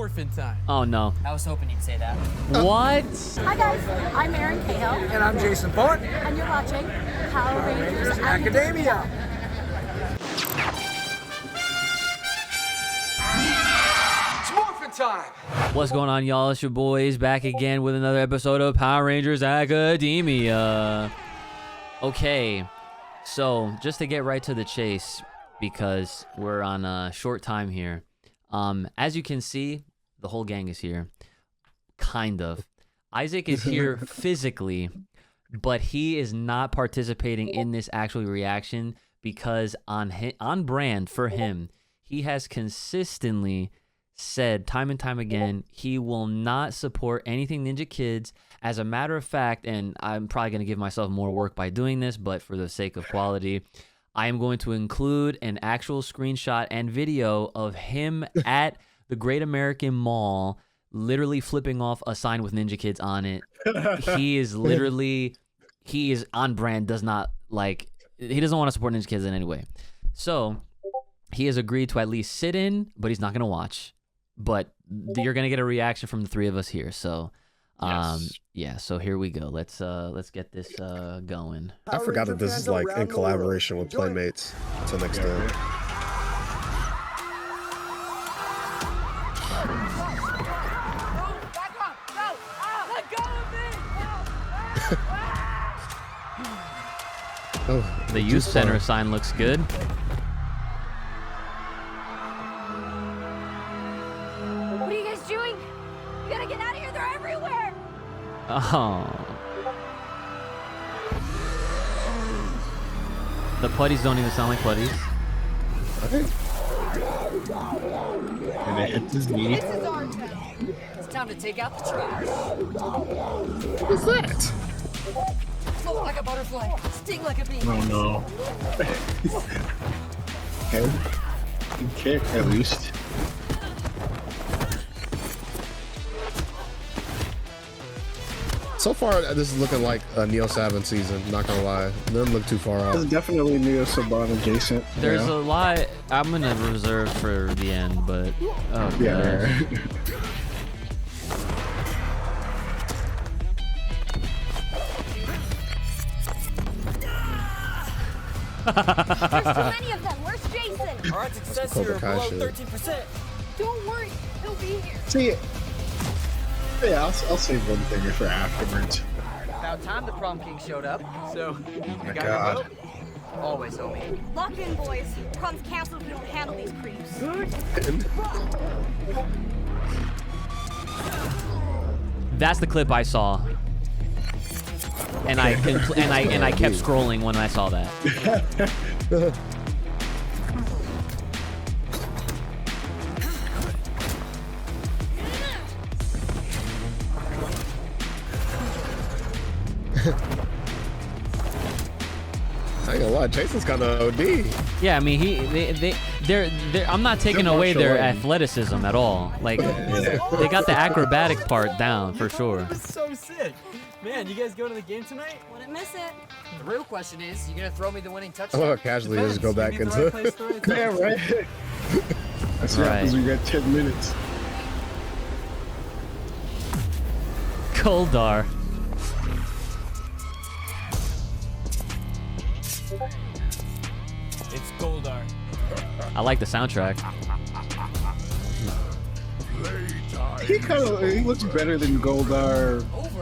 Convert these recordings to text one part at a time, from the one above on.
Morphin time. Oh no. I was hoping you'd say that. What? Hi guys, I'm Erin Cahill. And I'm Jason Font. And you're watching Power Rangers Academia. It's Morphin time. What's going on, y'all? It's your boys back again with another episode of Power Rangers Academia. Okay, so just to get right to the chase, because we're on a short time here. As you can see, the whole gang is here. Kind of. Isaac is here physically, but he is not participating in this actual reaction because on brand for him, he has consistently said time and time again he will not support anything Ninja Kidz. As a matter of fact, and I'm probably going to give myself more work by doing this, but for the sake of quality, I am going to include an actual screenshot and video of him at the Great American Mall literally flipping off a sign with Ninja Kidz on it. He is on brand, he doesn't want to support Ninja Kidz in any way. So he has agreed to at least sit in, but he's not going to watch. But you're going to get a reaction from the three of us here. So yeah, so here we go. Let's get this going. I forgot that this is like in collaboration with Playmates to an extent. Oh, the youth center sign looks good. What are you guys doing? You gotta get out of here, they're everywhere! Oh. The putties don't even sound like putties. And they hit this knee. This is our town. It's time to take out the trash. What's that? Float like a butterfly, sting like a bee. Oh no. Okay, at least. So far, this is looking like a Neo Savin season. Not gonna lie, it doesn't look too far It's out. definitely Neo Saban adjacent. There's a lot I'm gonna reserve for the end, but oh Yeah. There's too many of them, where's Jason? Our success Cobra here are Kai below shit. 13%. Don't worry, he'll be here. See, yeah, I'll save one thing for afterwards. About time the prom king showed up. So, you got your God. vote? Always, homie. Lock in, boys. Prom's canceled if we don't handle these creeps. That's the clip I saw. And I kept scrolling when I saw that. I ain't gonna lie, Jason's kind of OD. Yeah, I mean they're I'm not taking away their athleticism at all. Like they got the acrobatic part down for sure. This is so sick. Man, you guys going to the game tonight? Wouldn't miss it. The real question is, you gonna throw me the winning I touchdown? love how casually just go back Maybe the right place, into. the right time. Yeah, right. That's what happens when you got 10 minutes. Goldar. It's Goldar. I like the soundtrack. He looks better than Goldar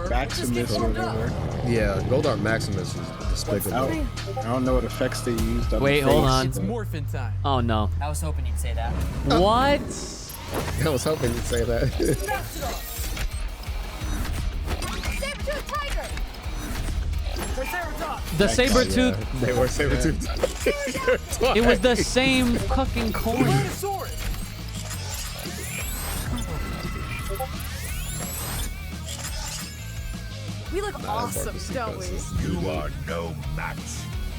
Maximus or whatever. Yeah, Goldar Maximus is I despicable. don't know what effects they used on Wait, the hold face, on. It's Morphin time. Oh no. I was hoping you'd say that. What? I was hoping you'd say that. Saber-tooth tiger! The saber tooth. Yeah, they were saber-toothed. It was the same fucking coin. We look awesome, don't we? You are no match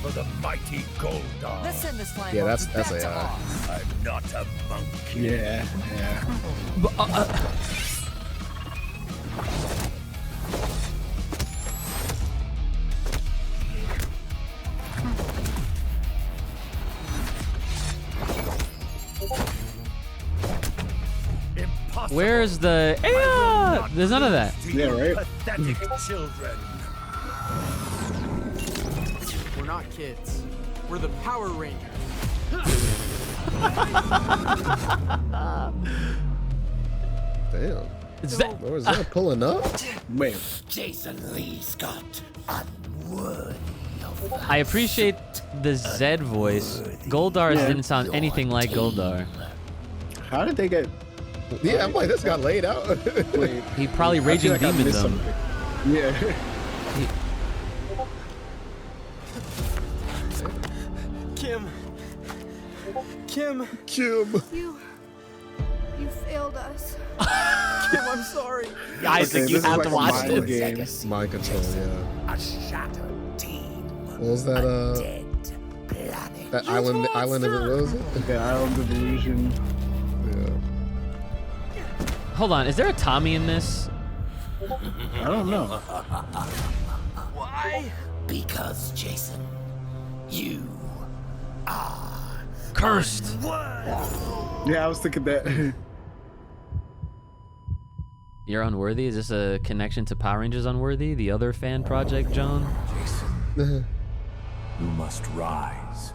for the mighty Goldar. Let's send this flying Yeah, monkey that's back to AI. Oz. I'm not a monkey. Yeah. Where's the? There's none of that. Yeah, right? Pathetic children. We're not kids. We're the Power Rangers. Damn. Is that? Or is that pulling up? Wait, Jason Lee Scott, unworthy of I appreciate the Zed voice. Goldar's didn't sound anything like Goldar. how did they get? Yeah, I'm like, this got laid out. Wait, He probably I feel raging like I demons missed them. something. Yeah. Kim. Kim. Kim. You failed us. Kim, I'm sorry. Isaac, Okay, you this is have like to a watch mind this. game. Mind control, yeah. a shattered team. What was that, Dead planet. that island of it, what was it? The Island of Illusion. Yeah. Hold on, is there a Tommy in this? I don't know. Why? Because, Jason, you are Cursed. Yeah, I was thinking that. You're unworthy? Is this a connection to Power Rangers Unworthy, the other fan project, John? You must rise.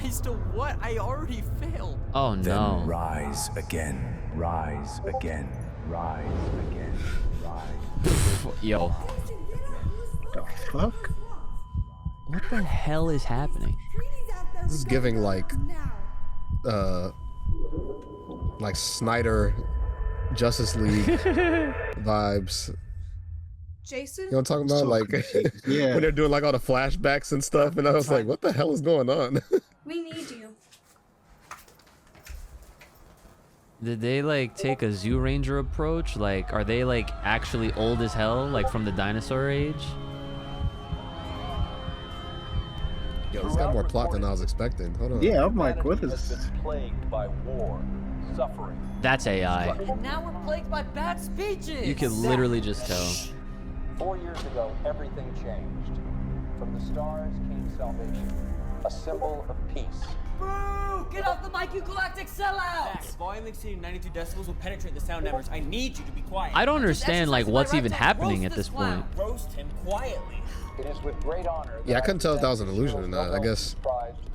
Rise to what? I already failed. Oh no. Rise again. Rise again. Rise again. Rise. Yo, The fuck? what the hell is happening? This is giving like Snyder Justice League vibes. Jason? You know what I'm talking about? So Like confused. Yeah. when they're doing like all the flashbacks and stuff, and I was like, what the hell is going on? We need you. Did they like take a Zoo Ranger approach? Like, are they like actually old as hell, like from the dinosaur age? Yo, it's got more plot than I was expecting. Hold on. Yeah, I'm like, what is this? Plagued by war, suffering. That's AI. And now we're plagued by bad speeches. You can literally just tell. 4 years ago, everything changed. From the stars came salvation, a symbol of peace. Boo! Get off the mic, you galactic sellout! Max, volume exceeding 92 decibels will penetrate the sound networks. I need you to be quiet. I don't understand like exercising what's my even right to happening roast at this this point. clown. Roast him quietly. It is with great honor. Yeah, I couldn't tell if that was an illusion or not. I guess.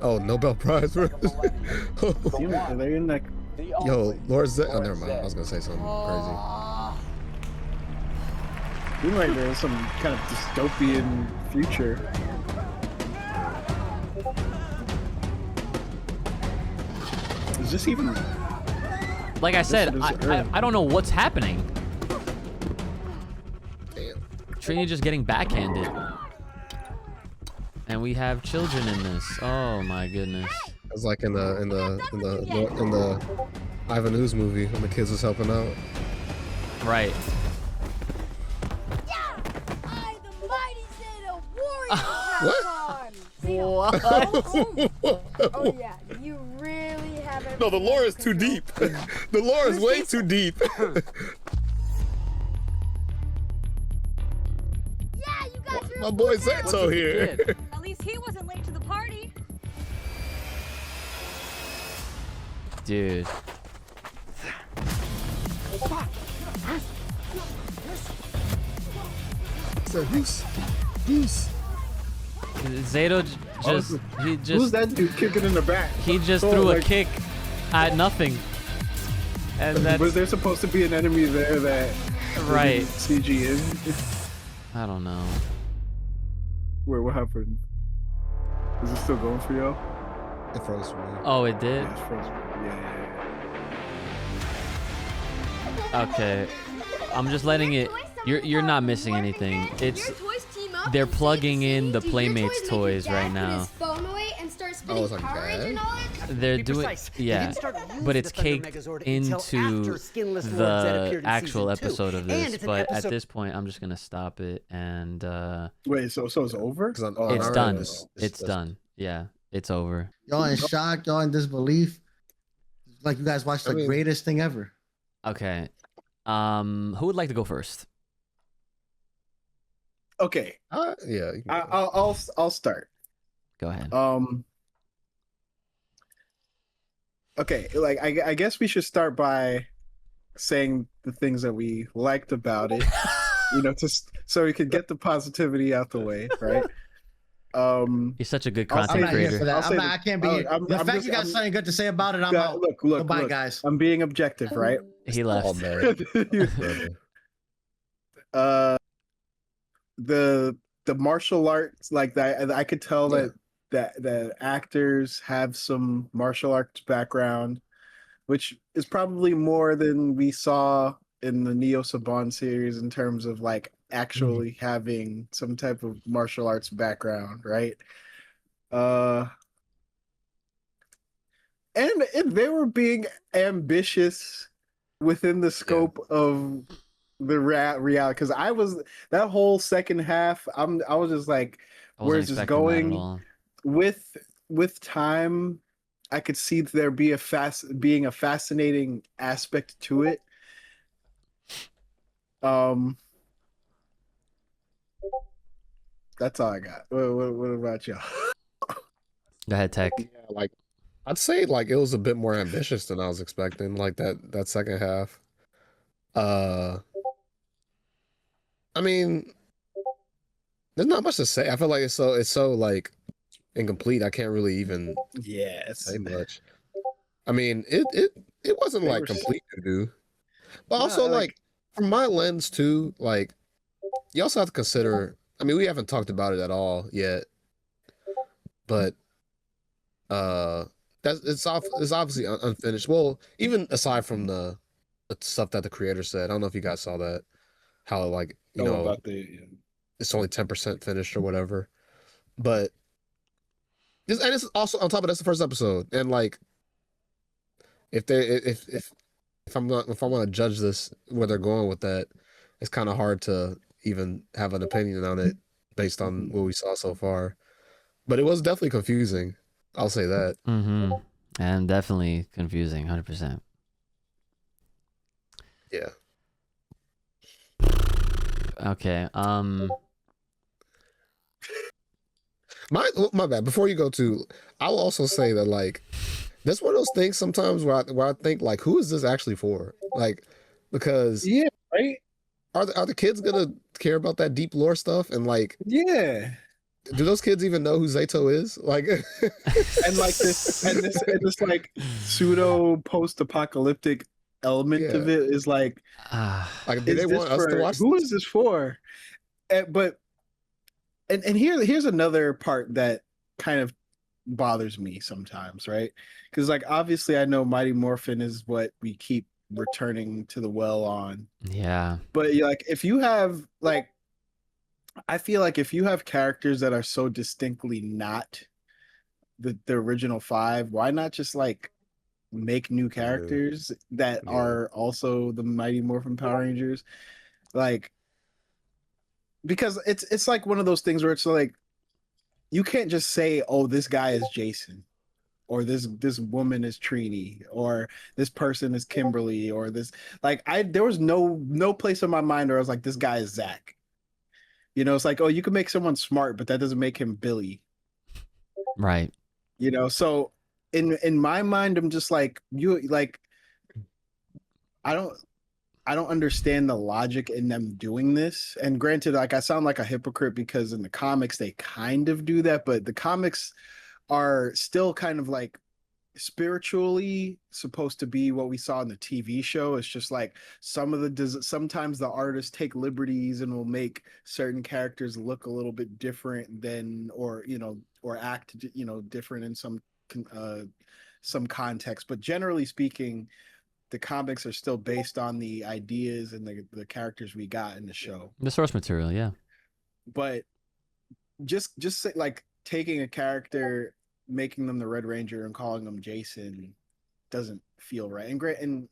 Oh, Nobel Prize. Are they in like? Yo, Lord Zed. Oh, never mind. I was gonna say something crazy. Seems like there's some kind of dystopian future. Is this even? Like I said, is I Earth. don't know what's happening. Damn. Trini just getting backhanded. And we have children in this. Oh my goodness. It's like in the Ivan Ooze movie when the kids was helping out. Right. I, the mighty Zeta warrior, What? Oh yeah, you really have No, the lore is too deep. The lore is way too deep. Yeah, you guys are. My boy Zato here. At least he wasn't late to the party. Dude. So Goose. Zato Who's that dude kicking in the back? he just Oh, threw a like- kick at nothing. And Was that's there supposed to be an enemy there that right. CG in? I don't know. Wait, what happened? Is it still going for y'all? It froze for me. Oh, it did? Yeah, it's frozen. Yeah. Okay. I'm just letting it. You're not missing anything. It's they're plugging in the Playmates toys right now. Oh, it's like bad. They're doing yeah, but it's caked into the actual episode of this. But at this point, I'm just gonna stop it and Wait, so it's over? 'Cause it's on done. Iris, It's done. Yeah, it's over. Y'all in shock, y'all in disbelief. Like you guys watched the greatest thing ever. Okay. Who would like to go first? Okay. Yeah. I'll start. Go ahead. Okay, like I guess we should start by saying the things that we liked about it, so we could get the positivity out the way, right? He's such a good I'll content I'm not here for creator. that. I'll say I can't be I'll- here. I'm- The I'm fact just- you got I'm- something good to say about it, I'm out. Look, Goodbye, look. guys. I'm being objective, right? He All left. day. uh, the martial arts, like that, I could tell Yeah. that actors have some martial arts background, which is probably more than we saw in the Neo Saban series in terms of like actually having some type of martial arts background, right? And they were being ambitious within the scope of the reality. Because I was that whole second half, I was just like, I wasn't where's this expecting that at going? all. With time, I could see there being a fascinating aspect to it. That's all I got. What about y'all? Go ahead, Tech. Yeah, like I'd say like it was a bit more ambitious than I was expecting, like that second half. I mean, there's not much to say. I feel like it's so like incomplete. I can't really even Yes. say much. I mean, it wasn't They like were complete to do. But No, also like- like from my lens too, like you also have to consider, I mean, we haven't talked about it at all yet. But it's obviously unfinished. Well, even aside from the stuff that the creator said, I don't know if you guys saw that, how like about it's only 10% finished or whatever. But it's also on top of that's the first episode, and like if I want to judge this where they're going with that, it's kind of hard to even have an opinion on it based on what we saw so far. But it was definitely confusing. I'll say that. Mm-hmm. And definitely confusing, 100%. Yeah. Okay. My bad. Before you go to, I'll also say that like that's one of those things sometimes where I think like, who is this actually for? Like, because Yeah, right? are the kids gonna care about that deep lore stuff? And like, Yeah. do those kids even know who Zato is? Like, And like this like pseudo post-apocalyptic element of it is like, like, do is they this want us to for, watch? who is this for? And here's another part that kind of bothers me sometimes, right? Because like obviously I know Mighty Morphin is what we keep returning to the well on. Yeah. But like if you have like, I feel like if you have characters that are so distinctly not the original five, why not just like make new characters that are also the Mighty Morphin Power Rangers? Like, because it's like one of those things where it's like you can't just say, oh, this guy is Jason, or this woman is Trini, or this person is Kimberly, or this, like, there was no place in my mind where I was like, this guy is Zach. You know, it's like, oh, you can make someone smart, but that doesn't make him Billy. Right. You know, so in my mind, I'm just like, I don't understand the logic in them doing this. And granted, like, I sound like a hypocrite because in the comics they kind of do that, but the comics are still kind of like spiritually supposed to be what we saw in the TV show. It's just like sometimes the artists take liberties and will make certain characters look a little bit different than, or act different in some context. But generally speaking, the comics are still based on the ideas and the characters we got in the show. The source material, yeah. But just say, like, taking a character, making them the Red Ranger and calling them Jason doesn't feel right. And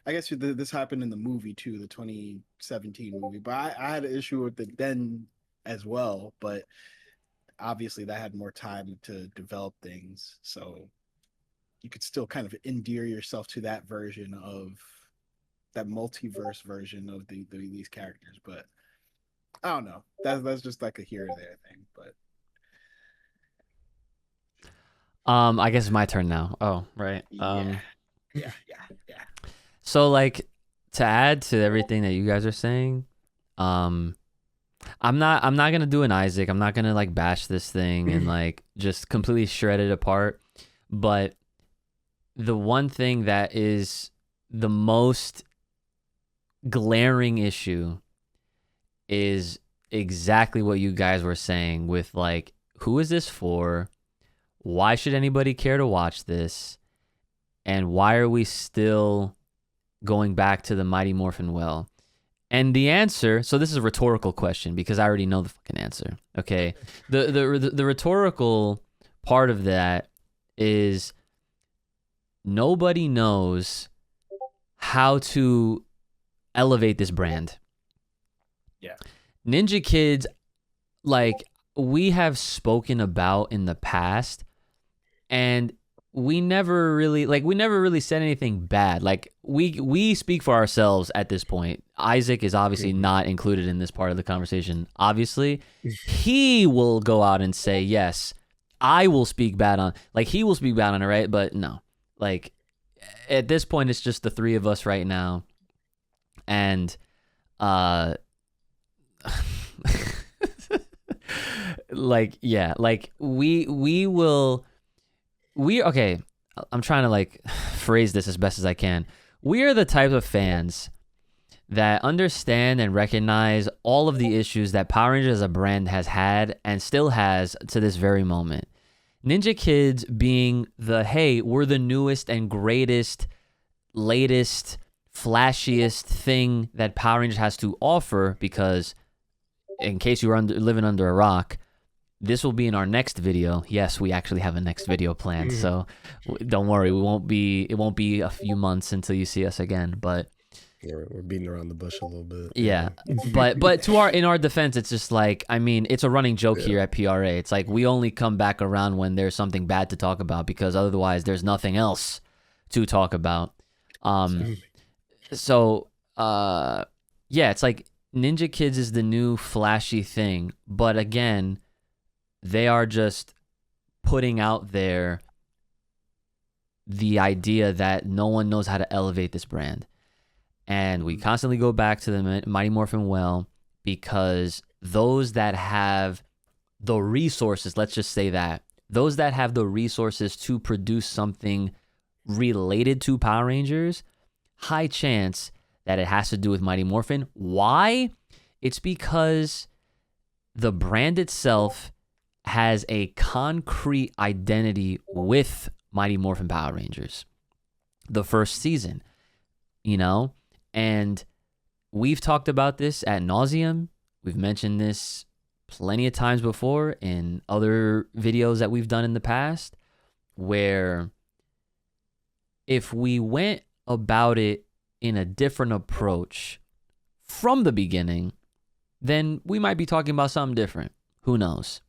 I guess this happened in the movie too, the 2017 movie. But I had an issue with it then as well. But obviously that had more time to develop things, so you could still kind of endear yourself to that version of that multiverse version of these characters. But I don't know. That's just like a here or there thing. But I guess it's my turn now. Oh, right. yeah. So like, to add to everything that you guys are saying, I'm not gonna do an Isaac. I'm not gonna like bash this thing and like just completely shred it apart. But the one thing that is the most glaring issue is exactly what you guys were saying with like, who is this for? Why should anybody care to watch this? And why are we still going back to the Mighty Morphin well? And the answer, so this is a rhetorical question because I already know the fucking answer. Okay. The rhetorical part of that is nobody knows how to elevate this brand. Yeah. Ninja Kidz, like we have spoken about in the past, and we never really said anything bad. Like we speak for ourselves at this point. Isaac is obviously not included in this part of the conversation. Obviously, he will go out and say, yes, I will speak bad on, like he will speak bad on it, right? But no, like at this point, it's just the three of us right now. And, like, yeah, like okay, I'm trying to like phrase this as best as I can. We are the type of fans that understand and recognize all of the issues that Power Rangers as a brand has had and still has to this very moment. Ninja Kidz being the, hey, we're the newest and greatest, latest, flashiest thing that Power Rangers has to offer, because in case you were living under a rock, this will be in our next video. Yes, we actually have a next video planned, so don't worry. It won't be a few months until you see us again. But yeah, we're beating around the bush a little bit. Yeah, but in our defense, it's just like, I mean, it's a running joke here at PRA. It's like we only come back around when there's something bad to talk about, because otherwise there's nothing else to talk about. So yeah, it's like Ninja Kidz is the new flashy thing, but again, they are just putting out there the idea that no one knows how to elevate this brand. And we constantly go back to the Mighty Morphin well, because those that have the resources, let's just say that, those that have the resources to produce something related to Power Rangers, high chance that it has to do with Mighty Morphin. Why? It's because the brand itself has a concrete identity with Mighty Morphin Power Rangers. The first season, you know? And we've talked about this ad nauseum. We've mentioned this plenty of times before in other videos that we've done in the past, where if we went about it in a different approach from the beginning, then we might be talking about something different. Who knows?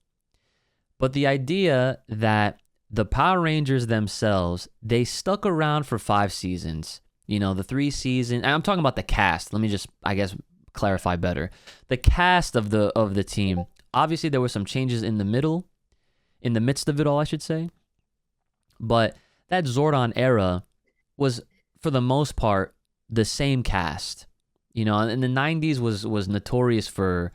But the idea that the Power Rangers themselves, they stuck around for 5 seasons. You know, the 3 seasons, and I'm talking about the cast. Let me just, I guess, clarify better. The cast of the team, obviously there were some changes in the midst of it all, I should say. But that Zordon era was, for the most part, the same cast. You know, and the 90s was notorious for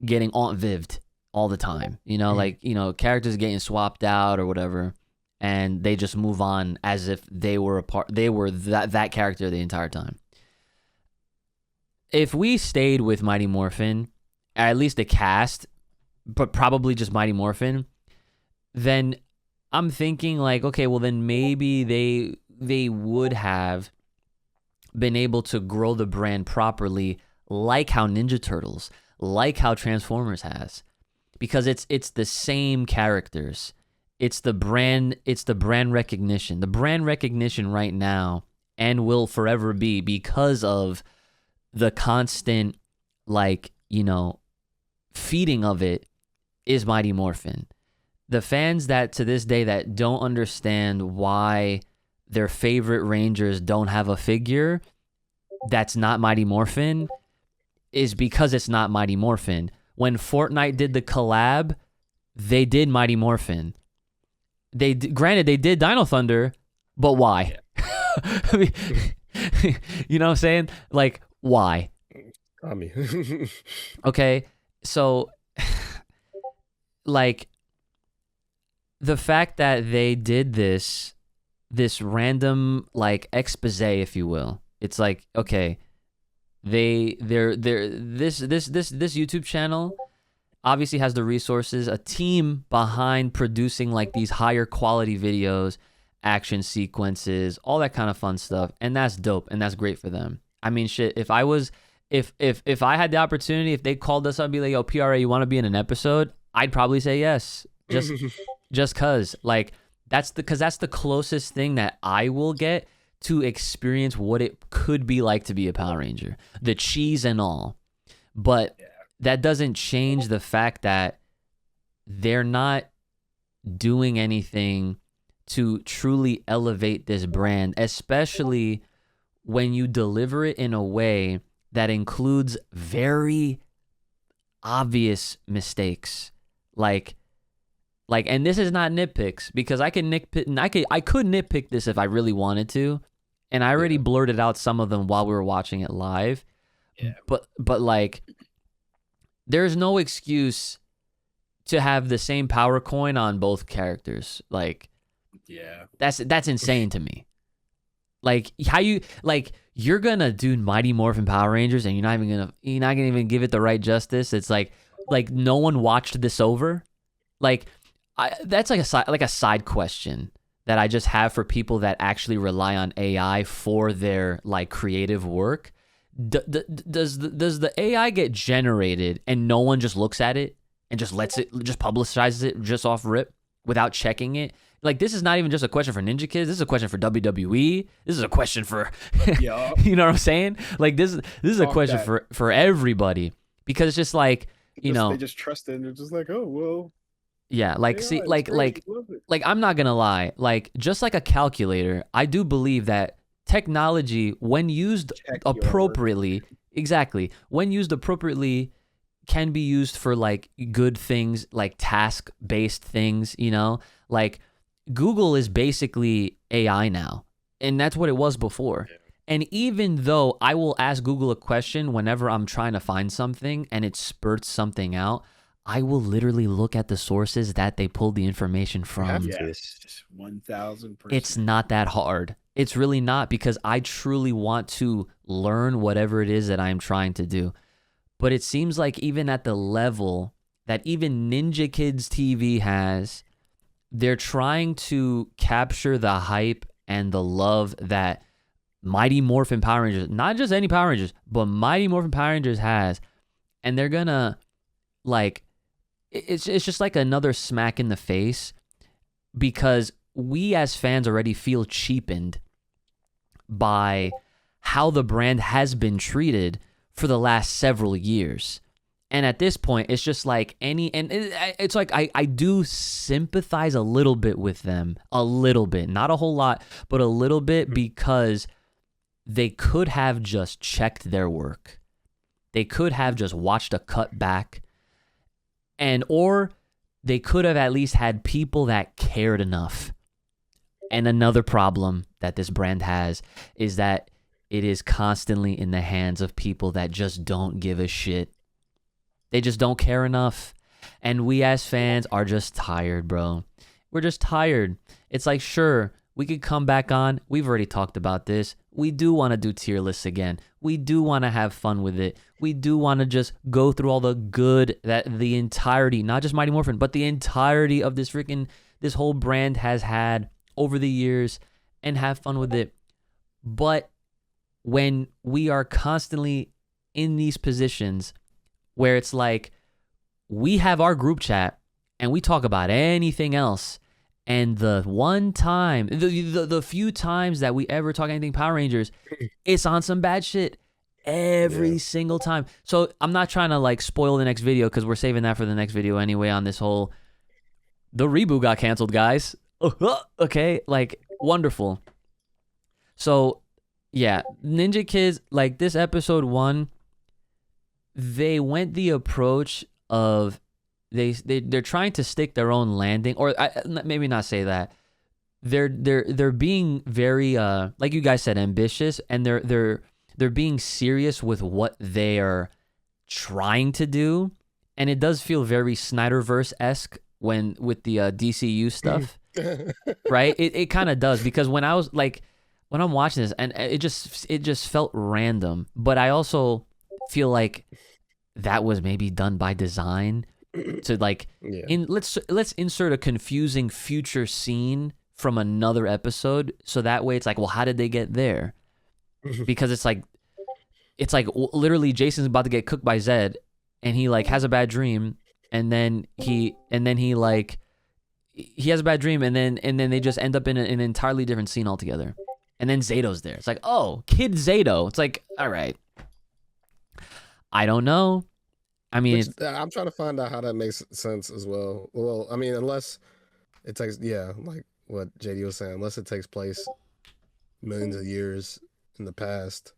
getting Aunt Viv'd all the time. You know, like, you know, characters getting swapped out or whatever, and they just move on as if they were that character the entire time. If we stayed with Mighty Morphin, at least the cast, but probably just Mighty Morphin, then I'm thinking like, okay, well then maybe they would have been able to grow the brand properly, like how Ninja Turtles, like how Transformers has, because it's the same characters. It's the brand recognition. The brand recognition right now, and will forever be, because of the constant, like, you know, feeding of it, is Mighty Morphin. The fans that to this day that don't understand why their favorite Rangers don't have a figure that's not Mighty Morphin is because it's not Mighty Morphin. When Fortnite did the collab, they did Mighty Morphin. Granted, they did Dino Thunder, but why? I mean, You know what I'm saying? Like, why? I mean, Okay, so like the fact that they did this random like expose, if you will. It's like, okay, this YouTube channel obviously has the resources, a team behind producing like these higher quality videos, action sequences, all that kind of fun stuff, and that's dope and that's great for them. I mean, shit, if I had the opportunity, if they called us up and be like, yo, PRA, you want to be in an episode? I'd probably say yes. Just cause like that's the closest thing that I will get to experience what it could be like to be a Power Ranger, the cheese and all. But that doesn't change the fact that they're not doing anything to truly elevate this brand, especially when you deliver it in a way that includes very obvious mistakes. Like, and this is not nitpicks, because I could nitpick this if I really wanted to, and I already blurted out some of them while we were watching it live. Yeah. But like, there's no excuse to have the same power coin on both characters. Like, Yeah. that's insane to me. Like, how you're gonna do Mighty Morphin Power Rangers and you're not gonna even give it the right justice. It's like no one watched this over. Like, that's like a side question that I just have for people that actually rely on AI for their like creative work. Does the AI get generated and no one just looks at it and just just publicizes it just off rip without checking it? Like, this is not even just a question for Ninja Kidz. This is a question for WWE. This is a question for, you know what I'm saying? Like, this is a question for everybody, because it's just like, you know, they just trust it and they're just like, oh, well. Yeah, like, Yeah, see, it's like, great. I'm not gonna lie. Like, just like a calculator, I do believe that technology, when used appropriately, when used appropriately, can be used for like good things, like task-based things. You know, like Google is basically AI now, and that's what it was before. Yeah. And even though I will ask Google a question whenever I'm trying to find something and it spurts something out, I will literally look at the sources that they pulled the information from. Yes, 1000%. It's not that hard. It's really not, because I truly want to learn whatever it is that I'm trying to do. But it seems like even at the level that even Ninja Kidz TV has, they're trying to capture the hype and the love that Mighty Morphin Power Rangers, not just any Power Rangers, but Mighty Morphin Power Rangers has. And they're gonna, like, it's just like another smack in the face, because we as fans already feel cheapened by how the brand has been treated for the last several years. And at this point, it's just like it's like I do sympathize a little bit with them, a little bit, not a whole lot, but a little bit, because they could have just checked their work. They could have just watched a cut back, or they could have at least had people that cared enough. And another problem that this brand has is that it is constantly in the hands of people that just don't give a shit. They just don't care enough. And we as fans are just tired, bro. We're just tired. It's like, sure, we could come back on. We've already talked about this. We do want to do tier lists again. We do want to have fun with it. We do want to just go through all the good that the entirety, not just Mighty Morphin, but the entirety of this whole brand has had over the years, and have fun with it. But when we are constantly in these positions where it's like, we have our group chat and we talk about anything else, and the one time, the few times that we ever talk anything Power Rangers, it's on some bad shit every single time. So I'm not trying to like spoil the next video, because we're saving that for the next video anyway, on this whole, the reboot got canceled, guys. Okay, like, wonderful. So yeah, Ninja Kidz, like, this episode 1, they went the approach of they're trying to stick their own landing, or maybe not say that. they're being very like you guys said, ambitious, and they're being serious with what they are trying to do, and it does feel very Snyderverse-esque when with the DCU stuff. Right? It kind of does, because when I'm watching this, and it just felt random, but I also feel like that was maybe done by design to like let's insert a confusing future scene from another episode, so that way it's like, well, how did they get there? Because it's like literally Jason's about to get cooked by Zed, and he like has a bad dream, and then he like he has a bad dream, and then they just end up in an entirely different scene altogether. And then Zato's there. It's like, oh, Kid Zato. It's like, all right. I don't know. I mean, I'm trying to find out how that makes sense as well. Well, I mean, unless it takes, like what JD was saying, unless it takes place millions of years in the past.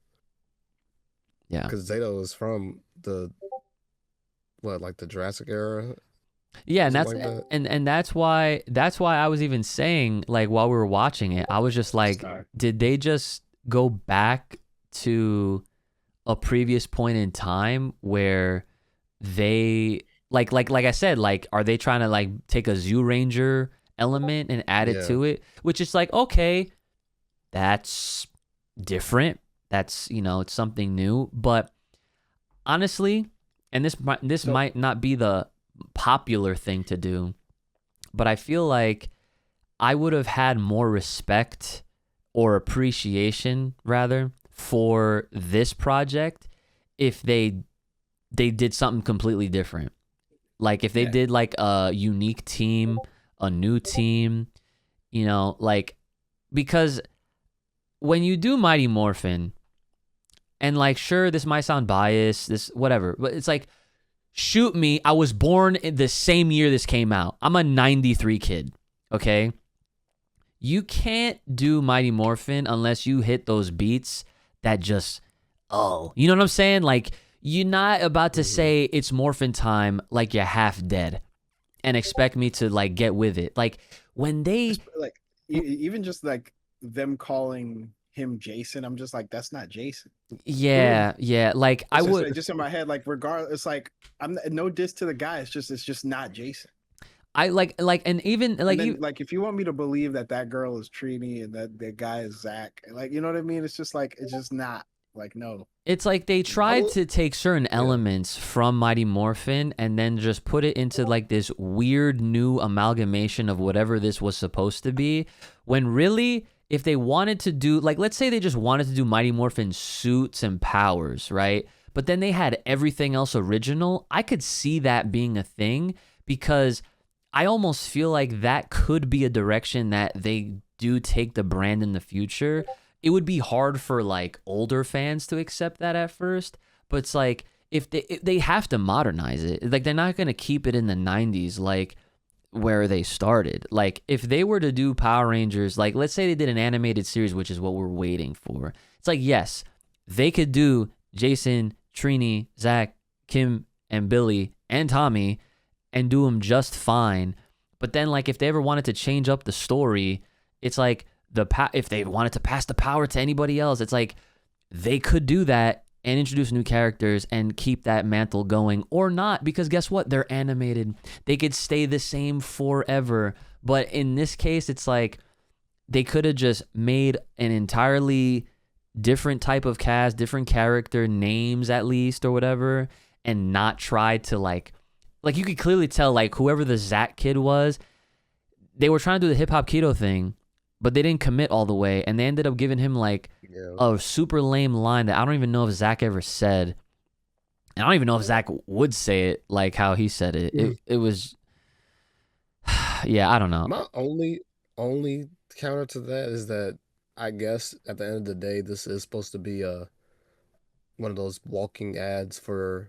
Yeah. Because Zato is from the Jurassic era. Yeah, and that's like that. and that's why I was even saying, like, while we were watching it, I was just like, did they just go back to a previous point in time where they like I said, like, are they trying to like take a Zoo Ranger element and add it to it? Which is like, okay, that's different. That's, it's something new. But honestly, and this might not be the popular thing to do, but I feel like I would have had more respect or appreciation rather for this project if they did something completely different. Like if they did like a unique team, a new team, like, because when you do Mighty Morphin, and like, sure, this might sound biased, this whatever, but it's like, shoot me, I was born in the same year this came out. I'm a 93 kid, okay? You can't do Mighty Morphin unless you hit those beats that just, you know what I'm saying? Like, you're not about to say it's Morphin time like you're half dead and expect me to like get with it. Like, when they like, even just like them calling him Jason, I'm just like, that's not Jason. Yeah. Like, I would like, just in my head, like, regardless, it's like, I'm no diss to the guy. It's just not Jason. I like, and even like, and then, like, if you want me to believe that girl is Trini and that the guy is Zach, like, you know what I mean? It's just like, it's just not like, no. It's like they tried to take certain elements from Mighty Morphin and then just put it into like this weird new amalgamation of whatever this was supposed to be, when really, if they wanted to do, like, let's say they just wanted to do Mighty Morphin suits and powers, right? But then they had everything else original, I could see that being a thing, because I almost feel like that could be a direction that they do take the brand in the future. It would be hard for like older fans to accept that at first, but it's like, if they have to modernize it. Like, they're not going to keep it in the 90s like where they started. Like, if they were to do Power Rangers, like, let's say they did an animated series, which is what we're waiting for. It's like, yes, they could do Jason, Trini, Zach, Kim, and Billy, and Tommy, and do them just fine. But then, like, if they ever wanted to change up the story, it's like, if they wanted to pass the power to anybody else, it's like, they could do that and introduce new characters and keep that mantle going, or not, because guess what? They're animated. They could stay the same forever. But in this case, it's like, they could have just made an entirely different type of cast, different character names at least, or whatever, and not tried to like you could clearly tell, like, whoever the Zach kid was, they were trying to do the hip hop keto thing, but they didn't commit all the way, and they ended up giving him like a super lame line that I don't even know if Zach ever said, and I don't even know if Zach would say it like how he said it. It was, I don't know. My only counter to that is that I guess at the end of the day, this is supposed to be one of those walking ads for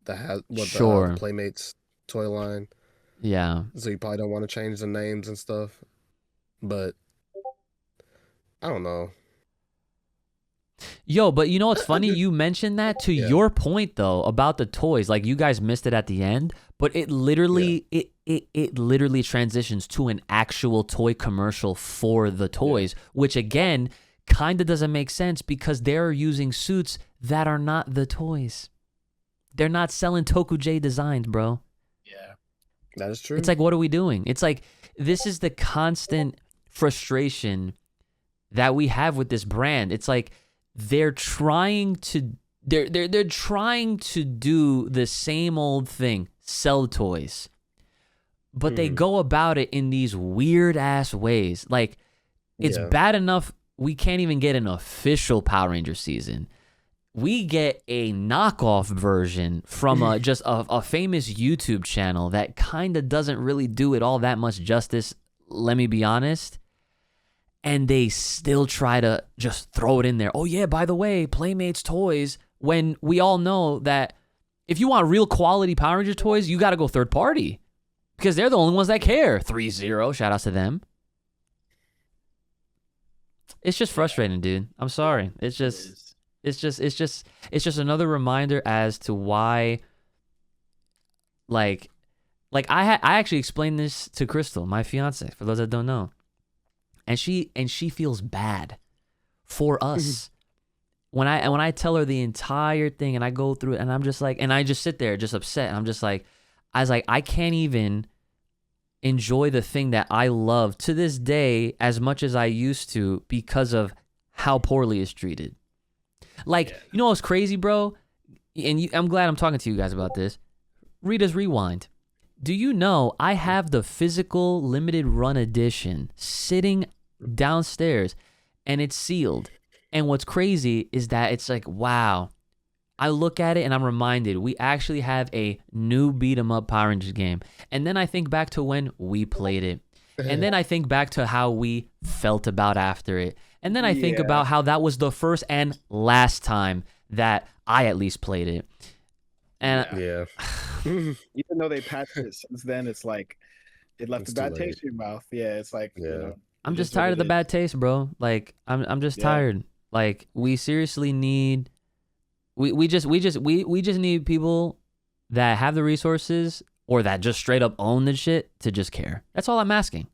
the Playmates toy line. Yeah. So you probably don't want to change the names and stuff, but I don't know. Yo, but you know what's funny? You mentioned that to your point though about the toys. Like you guys missed it at the end, but it literally it literally transitions to an actual toy commercial for the toys, which again kind of doesn't make sense because they're using suits that are not the toys. They're not selling Tokujay designs, bro. Yeah, that is true. It's like, what are we doing? It's like this is the constant frustration that we have with this brand. It's like they're trying to do the same old thing, sell toys, but they go about it in these weird ass ways. Like it's bad enough we can't even get an official Power Ranger season. We get a knockoff version from just a famous YouTube channel that kind of doesn't really do it all that much justice, let me be honest. And they still try to just throw it in there. Oh, yeah, by the way, Playmates toys, when we all know that if you want real quality Power Ranger toys, you got to go third party because they're the only ones that care. 3-0, shout outs to them. It's just frustrating, dude. I'm sorry. It's just another reminder as to why, like I actually explained this to Crystal, my fiance, for those that don't know. And she feels bad for us. When I tell her the entire thing and I go through it and I'm just like, and I just sit there just upset. And I'm just like, I can't even enjoy the thing that I love to this day as much as I used to because of how poorly it's treated. Like, you know what's crazy, bro? And I'm glad I'm talking to you guys about this. Rita's Rewind. Do you know I have the physical limited run edition sitting downstairs and it's sealed? And what's crazy is that it's like, wow. I look at it and I'm reminded we actually have a new beat 'em up Power Rangers game. And then I think back to when we played it. And then I think back to how we felt about after it. And then I think about how that was the first and last time that I at least played it. And even though they patched it since then, it's like it left a bad taste in your mouth. Yeah, it's like you know, I'm just tired of the bad taste, bro. Like I'm just tired. Like we seriously need we just need people that have the resources or that just straight up own the shit to just care. That's all I'm asking.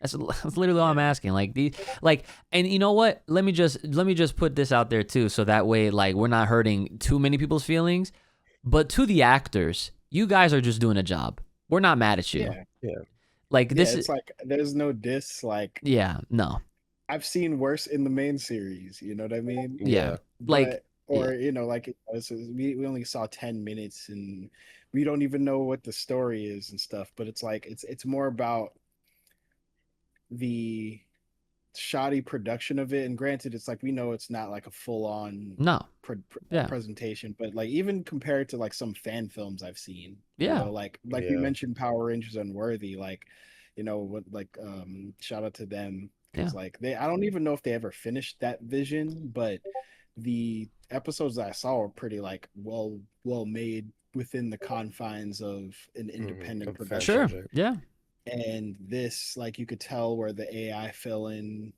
That's literally all I'm asking. And you know what? Let me just put this out there too, so that way, like, we're not hurting too many people's feelings. But to the actors, you guys are just doing a job. We're not mad at you. Yeah. Like this is like there's no diss. Like no. I've seen worse in the main series. You know what I mean? Yeah. You know, like we only saw 10 minutes and we don't even know what the story is and stuff. But it's like it's more about the shoddy production of it. And granted, it's like we know it's not like a full on presentation, but like even compared to like some fan films I've seen, you know, like we mentioned Power Rangers Unworthy, like, you know, what, like shout out to them, because like I don't even know if they ever finished that vision, but the episodes that I saw were pretty like well made within the confines of an independent production. Sure. Yeah. And this, like, you could tell where the AI fell in,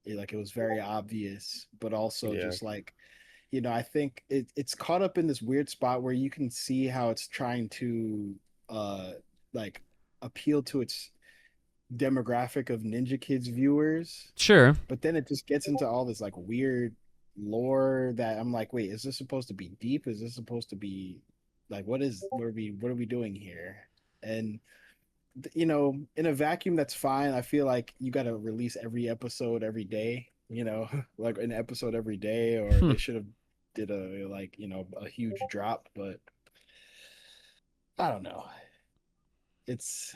like it was very obvious, but also just like, you know, I think it's caught up in this weird spot where you can see how it's trying to like appeal to its demographic of Ninja Kids viewers. Sure. But then it just gets into all this like weird lore that I'm like, wait, is this supposed to be deep? Is this supposed to be like, what are we doing here? And you know, in a vacuum, that's fine. I feel like you got to release every episode every day, you know, like an episode every day, or they should have did a, like, you know, a huge drop, but I don't know. It's,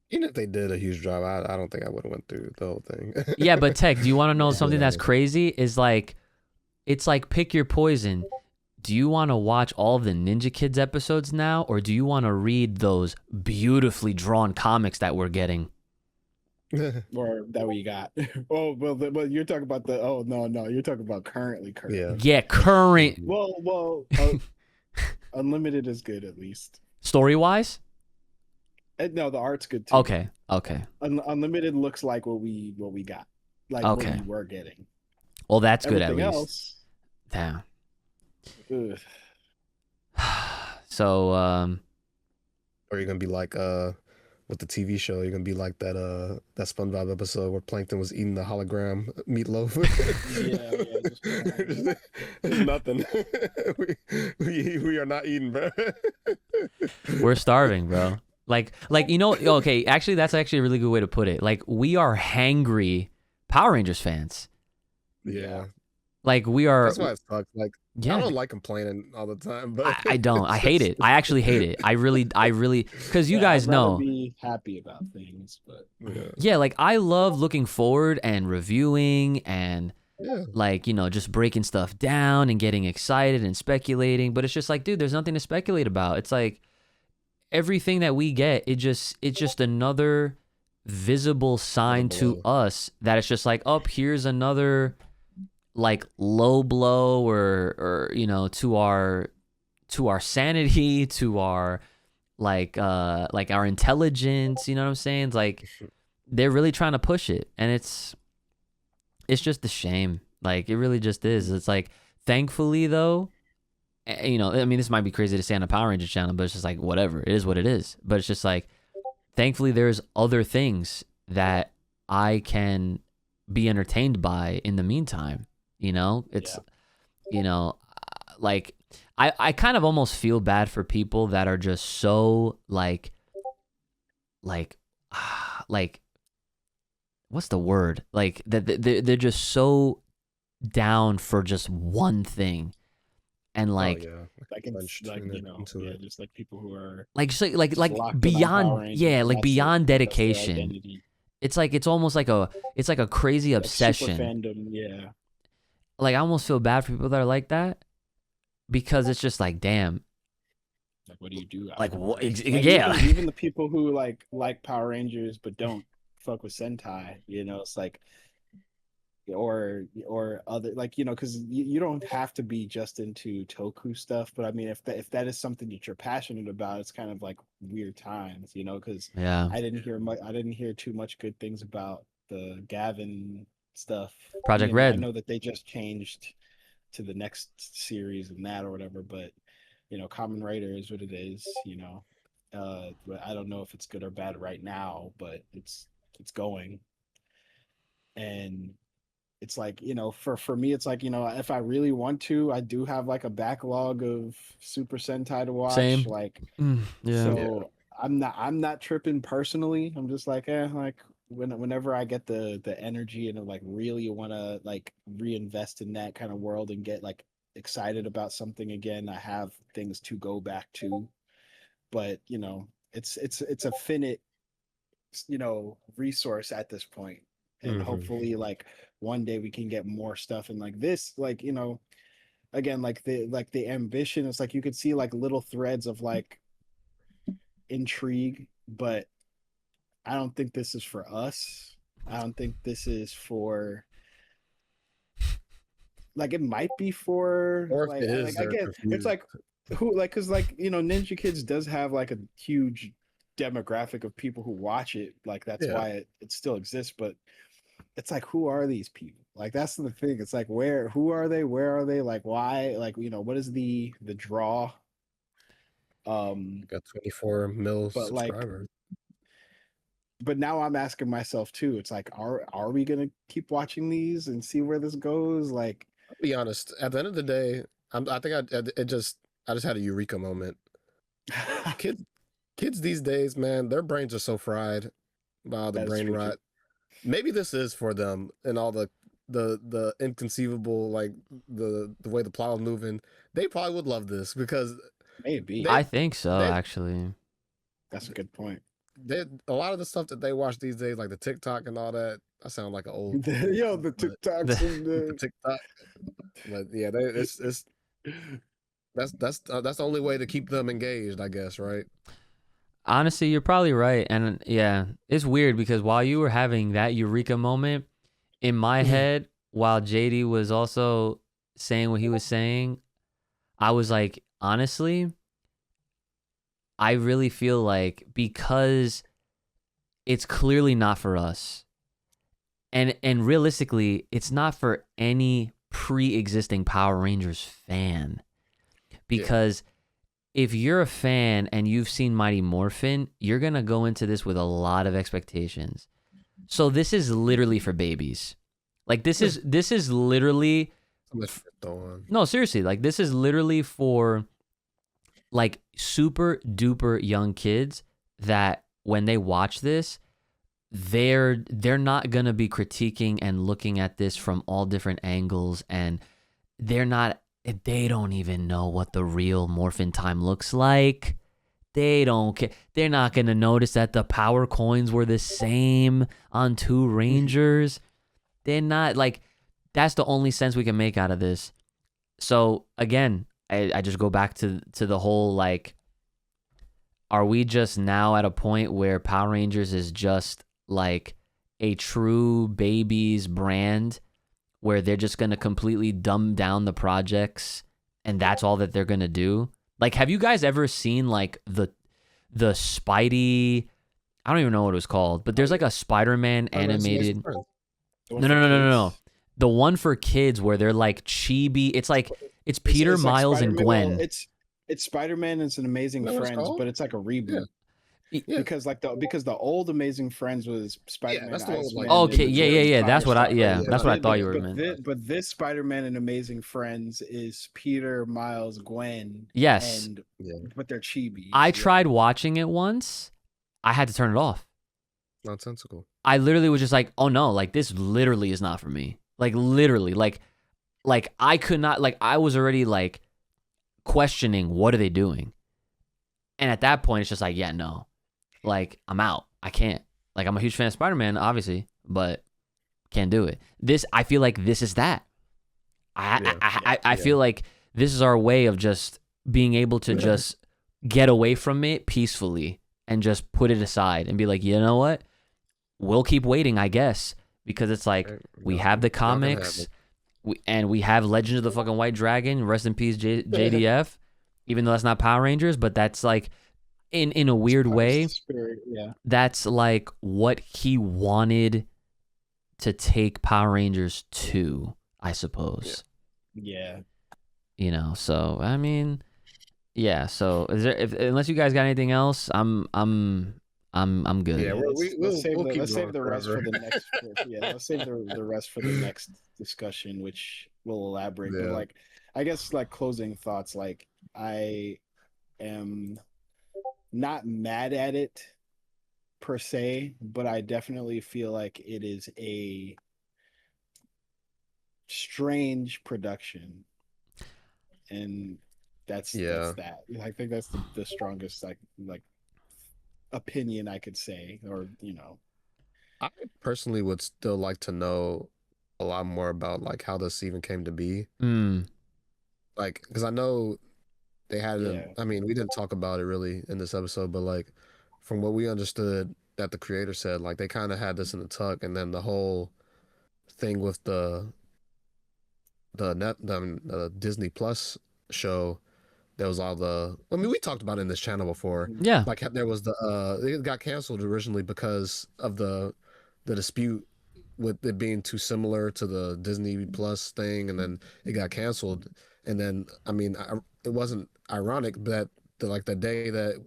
even if they did a huge drop, I don't think I would have went through the whole thing. Yeah, but Tech, do you want to know something that's crazy? Is like, it's like pick your poison. Do you want to watch all of the Ninja Kids episodes now, or do you want to read those beautifully drawn comics that we're getting? Or that we got. Oh, well, you're talking about the. Oh no, you're talking about currently. Yeah, current. Well, Unlimited is good at least. Story wise. No, the art's good too. Okay. Unlimited looks like what we got, like what we were getting. Well, that's good at Everything least. else, Damn. ugh. So, Or you're gonna be like with the TV show, you're gonna be like that SpongeBob episode where Plankton was eating the hologram meatloaf. Yeah, There's nothing. we are not eating, bro. we're starving, bro. Like you know, okay, actually that's actually a really good way to put it. Like we are hangry Power Rangers fans. Yeah. Like we are. That's why it sucks. Like Yeah. I don't like complaining all the time, but I don't. I hate it. I actually hate it. I really, because you guys I'd rather know. be happy about things, but Yeah, like I love looking forward and reviewing and like, you know, just breaking stuff down and getting excited and speculating. But it's just like, dude, there's nothing to speculate about. It's like everything that we get, it's just another visible sign to us that it's just like, oh, here's another like low blow or you know, to our sanity, to our like our intelligence, you know what I'm saying? It's like they're really trying to push it, and it's just a shame. Like it really just is. It's like, thankfully though, you know, I mean, this might be crazy to say on a Power Ranger channel, but it's just like whatever. It is what it is. But it's just like, thankfully there's other things that I can be entertained by in the meantime. You know, it's you know, like I kind of almost feel bad for people that are just so like what's the word? Like that they're just so down for just one thing, and like like you know, just like people who are like locked in on Power beyond Rangers, like that's beyond their dedication. identity. It's like it's almost like a crazy Like super obsession. fandom, yeah. Like I almost feel bad for people that are like that, because it's just like, damn. Like, what do you do? Like what? Like, Yeah. even the people who like Power Rangers but don't fuck with Sentai, you know, it's like, or other, like, you know, because you don't have to be just into Toku stuff, but I mean, if that is something that you're passionate about, it's kind of like weird times, you know, because I didn't hear too much good things about the Gavin stuff. Project You know, Red. I know that they just changed to the next series and that or whatever, but you know, Kamen Rider is what it is, you know. But I don't know if it's good or bad right now, but it's going. And it's like, you know, for me, it's like, you know, if I really want to, I do have like a backlog of Super Sentai to watch. Same. Like, Yeah. so I'm not tripping personally. I'm just like, like whenever I get the energy and like really want to like reinvest in that kind of world and get like excited about something again, I have things to go back to. But you know, it's a finite, you know, resource at this point. And hopefully like one day we can get more stuff. And like this, like, you know, again, like the ambition is like, you could see like little threads of like intrigue, but I don't think this is for us. I don't think this is for, like, it might be for, or if like, it is, like again, it's like who, like, because like, you know, Ninja Kids does have like a huge demographic of people who watch it, like that's why it still exists. But it's like, who are these people? Like, that's the thing. It's like, who are they? Where are they? Like, why? Like, you know, what is the draw? Got 24 mil but subscribers. But now I'm asking myself too. It's like, are we gonna keep watching these and see where this goes? Like, I'll be honest. At the end of the day, I think I just had a eureka moment. Kids these days, man, their brains are so fried by the brain rot. Maybe this is for them, and all the inconceivable, like the way the plot is moving. They probably would love this, because maybe I think so, actually. That's a good point. A lot of the stuff that they watch these days, like the TikTok and all that, I sound like an old yo, the TikToks and the TikTok. But yeah, that's the only way to keep them engaged, I guess, right? Honestly, you're probably right. And yeah, it's weird because while you were having that eureka moment in my head, while JD was also saying what he was saying, I was like, honestly, I really feel like, because it's clearly not for us, And realistically, it's not for any pre-existing Power Rangers fan. Because if you're a fan and you've seen Mighty Morphin, you're going to go into this with a lot of expectations. So this is literally for babies. Like this is literally no, seriously, like this is literally for like super duper young kids that when they watch this, they're not going to be critiquing and looking at this from all different angles, and they don't even know what the real Morphin time looks like. They don't care. They're not going to notice that the power coins were the same on 2 Rangers. They're not like, that's the only sense we can make out of this. So again, I just go back to the whole, like, are we just now at a point where Power Rangers is just like a true babies brand where they're just going to completely dumb down the projects and that's all that they're going to do? Like, have you guys ever seen like the Spidey, I don't even know what it was called, but there's like a Spider-Man animated. No. The one for kids where they're like chibi. It's Peter, Miles, and Gwen. It's Spider-Man and Some Amazing Friends, but it's like a reboot. Yeah. Because the old Amazing Friends was Spider-Man. That's the one. Okay, yeah. That's what I thought you were meant. But this Spider-Man and Amazing Friends is Peter, Miles, Gwen. Yes. But they're chibi. I tried watching it once. I had to turn it off. Nonsensical. I literally was just like, oh no, like this literally is not for me. Like literally, like I could not, like I was already like questioning what are they doing, and at that point it's just like, yeah, no, like I'm out. I can't. Like I'm a huge fan of Spider-Man, obviously, but can't do it. I feel like this is that. I feel like this is our way of just being able to just get away from it peacefully and just put it aside and be like, you know what? We'll keep waiting, I guess, because it's like we have the comics, and we have Legend of the fucking White Dragon. Rest in peace, JDF. Even though that's not Power Rangers, but that's like in a weird way, that's like what he wanted to take Power Rangers to, I suppose. Yeah. You know, so I mean, yeah. So is there? Unless you guys got anything else, I'm good. Yeah, let's save the rest for the next. Let's save the rest for the next discussion, which we'll elaborate. But like, I guess like closing thoughts. Like, I am not mad at it per se, but I definitely feel like it is a strange production, and that's that. I think that's the strongest like opinion I could say, or you know. I personally would still like to know a lot more about like how this even came to be. Like, because I know they had I mean, we didn't talk about it really in this episode, but like from what we understood that the creator said, like they kind of had this in the tuck, and then the whole thing with the Disney Plus show, there was all the, I mean, we talked about it in this channel before. Yeah. Like there was it got canceled originally because of the dispute with it being too similar to the Disney Plus thing, and then it got canceled. And then, I mean, it wasn't ironic that the day that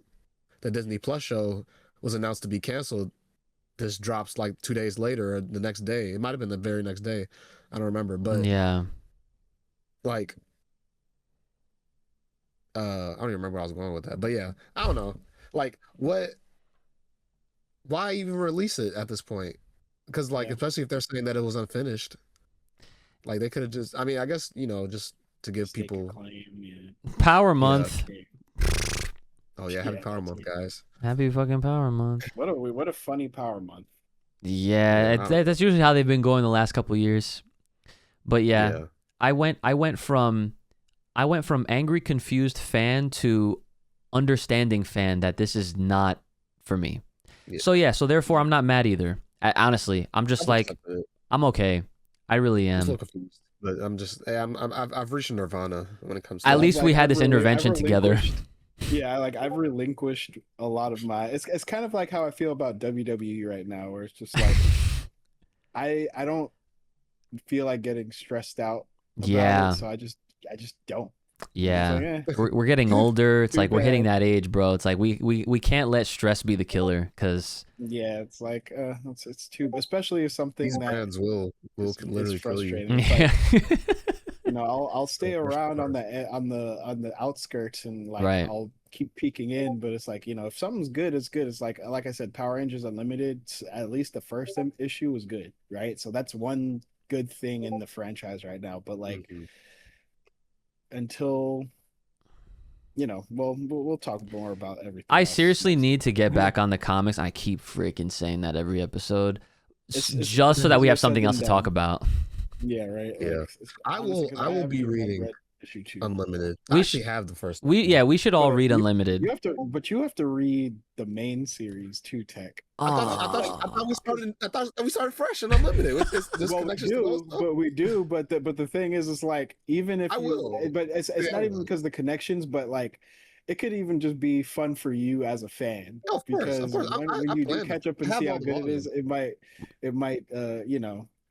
the Disney Plus show was announced to be canceled, this drops like 2 days later, or the next day. It might have been the very next day. I don't remember, but yeah, like, I don't even remember where I was going with that, but yeah, I don't know. Like, why even release it at this point? Because like, especially if they're saying that it was unfinished, like they could have just, I mean, I guess, you know, just to give people Power Month. Oh yeah, happy Power Month, guys. Happy fucking Power Month. What a funny Power Month. Yeah, that's usually how they've been going the last couple of years. But yeah, I went from angry, confused fan to understanding fan that this is not for me. Yeah. So therefore I'm not mad either. Honestly, I'm just like, I'm okay. I really am. I'm so confused, but I'm just, I've reached nirvana when it comes to At least we had this intervention together. Yeah, like I've relinquished a lot of my. It's kind of like how I feel about WWE right now, where it's just like I don't feel like getting stressed out about Yeah. it, so I just don't. Yeah, It's like, we're getting older. It's Too like we're hitting bad. that age, bro. It's like we can't let stress be the killer, cause Yeah, it's like it's too, especially if something These that brands will is literally kill you. frustrating. It's yeah, like, I'll stay The first around on part. the outskirts and like right. I'll keep peeking in, but it's like, if something's good, it's good. It's like I said, Power Rangers Unlimited, at least the first issue was good, right? So that's one good thing in the franchise right now. But like Mhm. until we'll talk more about everything I else seriously next need to get time. back on the comics. I keep freaking saying that every episode, It's just so that we easier have something said else than to talk done. about. Yeah, right. Yeah. Like, I honestly, will 'cause I will haven't be even reading read issue 2. Unlimited. I We actually sh- have the first we one. we should all But read you Unlimited. have to, but you have to read the main series too, Tech. I thought we Oh, started. I thought we started fresh and Unlimited with this Well, we connections to those do, stuff. but we do, but the thing is, it's like even if I will. but it's Yeah, not even because of the connections, but like it could even just be fun for you as a fan yeah, of course, because when I you do plan. catch up I and have see how all the good it is, volume. it might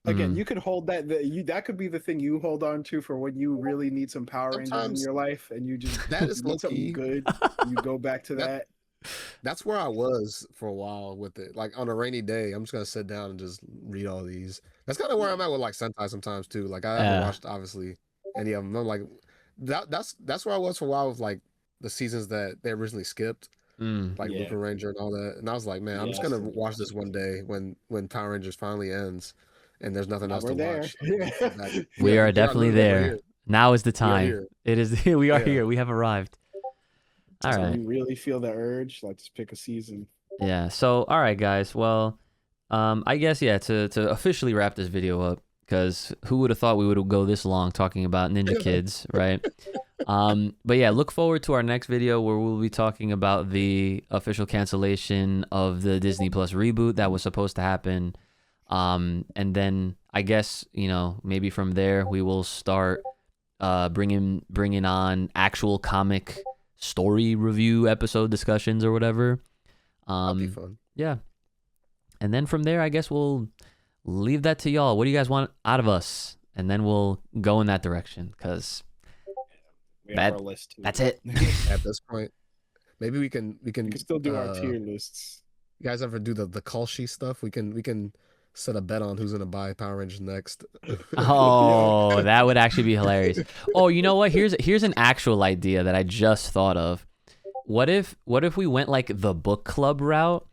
again, mm, you could hold that could be the thing you hold on to for when you really need some Power Rangers in Sometimes your life and you just that is you low need something key. good, you go back to That that. that's where I was for a while with it. Like on a rainy day, I'm just gonna sit down and just read all these. That's kind of where I'm at with like Sentai sometimes too. Like I haven't yeah, watched obviously any of them. I'm like that's where I was for a while with like the seasons that they originally skipped, mm, like Yeah. Lupin Ranger and all that. And I was like, man, I'm just Yes. gonna watch this one day when Power Rangers finally ends, and there's nothing Now else we're to there. watch. Like, just sit back. we Yeah, are definitely literally we're there. here. Now is the We are time. here. It is. We are Yeah. here. We have arrived. All So right. you really feel the urge, like just pick a season. Yeah. So, all right, guys. Well, I guess yeah. To officially wrap this video up, because who would have thought we would go this long talking about Ninja Kids, right? But yeah, look forward to our next video where we'll be talking about the official cancellation of the Disney Plus reboot that was supposed to happen. And then I guess maybe from there we will start bringing on actual comic story review episode discussions or whatever. That'll be fun. Yeah. And then from there, I guess we'll leave that to y'all. What do you guys want out of us? And then we'll go in that direction because We have our list too. that's it. At this point, maybe we can We can still do our tier lists. You guys ever do the Kalshi stuff? We can set a bet on who's gonna buy Power Rangers next. Oh, that would actually be hilarious. Oh, you know what? Here's an actual idea that I just thought of. What if we went like the book club route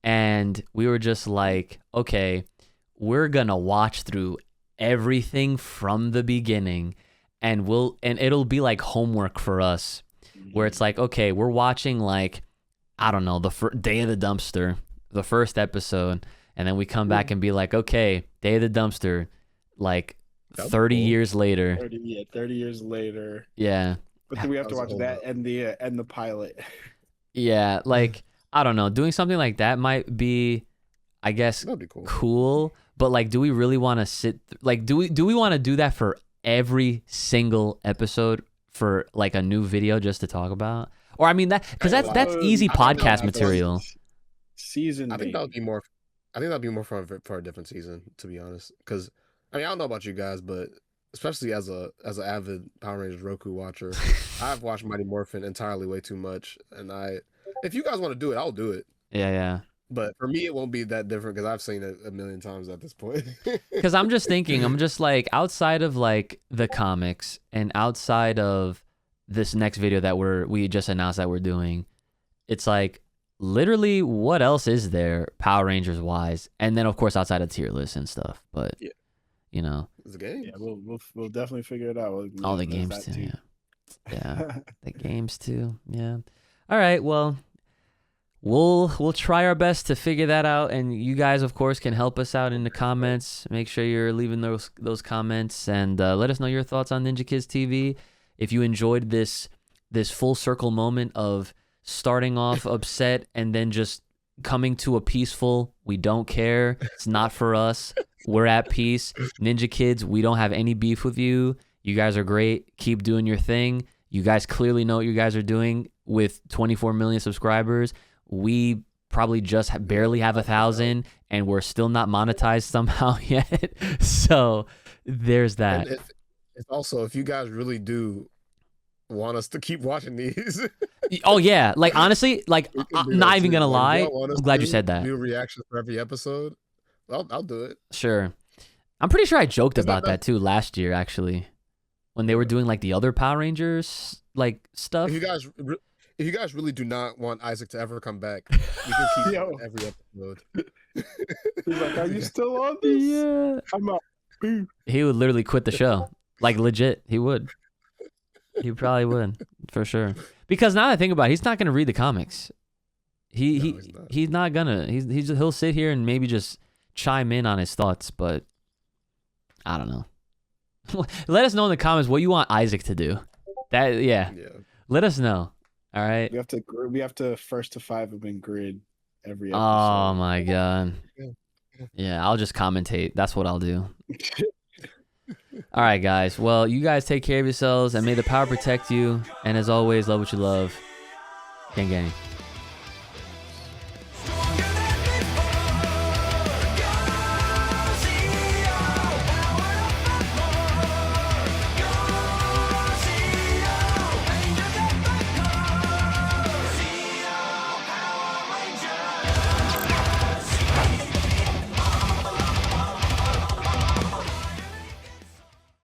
and we were just like, okay, we're gonna watch through everything from the beginning and it'll be like homework for us where it's like, okay, we're watching like, I don't know, the Day of the Dumpster, the first episode, and then we come back and be like, okay, Day of the Dumpster, like 30 years later. 30 years later. Yeah. But then we have to That was watch a that and the pilot. Yeah, like I don't know, doing something like that might be, I guess, That'd be cool. cool. But like, do we really want to do we want to do that for every single episode for like a new video just to talk about? Or I mean because that's easy I think podcast that- material. Season. I think that would be more. I think that'd be more for a different season, to be honest. Because I mean, I don't know about you guys, but especially as an avid Power Rangers Roku watcher, I've watched Mighty Morphin entirely way too much. And if you guys want to do it, I'll do it. Yeah. But for me, it won't be that different because I've seen it a million times at this point. Because I'm just thinking, I'm just like, outside of like the comics and outside of this next video that we just announced that we're doing, it's like literally what else is there Power Rangers wise? And then of course outside of tier lists and stuff. But Yeah. It's a game. Yeah, we'll definitely figure it out. all the games too. Yeah, the games too. Yeah. All right. Well, we'll try our best to figure that out, and you guys, of course, can help us out in the comments. Make sure you're leaving those comments, and let us know your thoughts on Ninja Kids TV. If you enjoyed this full circle moment of starting off upset and then just coming to a peaceful, we don't care, it's not for us, we're at peace. Ninja Kids, we don't have any beef with you. You guys are great. Keep doing your thing. You guys clearly know what you guys are doing with 24 million subscribers. We probably just barely have 1,000, and we're still not monetized somehow yet. So there's that. And if also, if you guys really do want us to keep watching these, Oh yeah, like honestly, like I'm not even gonna lie. If y'all want us I'm glad to you said that. New reactions for every episode. I'll do it. Sure. I'm pretty sure I joked It's not about that too last year, actually, when they were doing like the other Power Rangers like stuff. If you guys really do not want Isaac to ever come back, you can keep Yo. every episode. He's like, are you still on this? Yeah. I'm out. He would literally quit the show. Like legit, he would. He probably would, for sure. Because now that I think about it, he's not gonna read the comics. He's not gonna. He'll sit here and maybe just chime in on his thoughts, but I don't know. Let us know in the comments what you want Isaac to do. Yeah. Let us know. All right. We have to first to 5 them in grid every episode. Oh my god. Yeah, I'll just commentate. That's what I'll do. All right, guys. Well, you guys take care of yourselves, and may the power protect you. And as always, love what you love. Gang gang.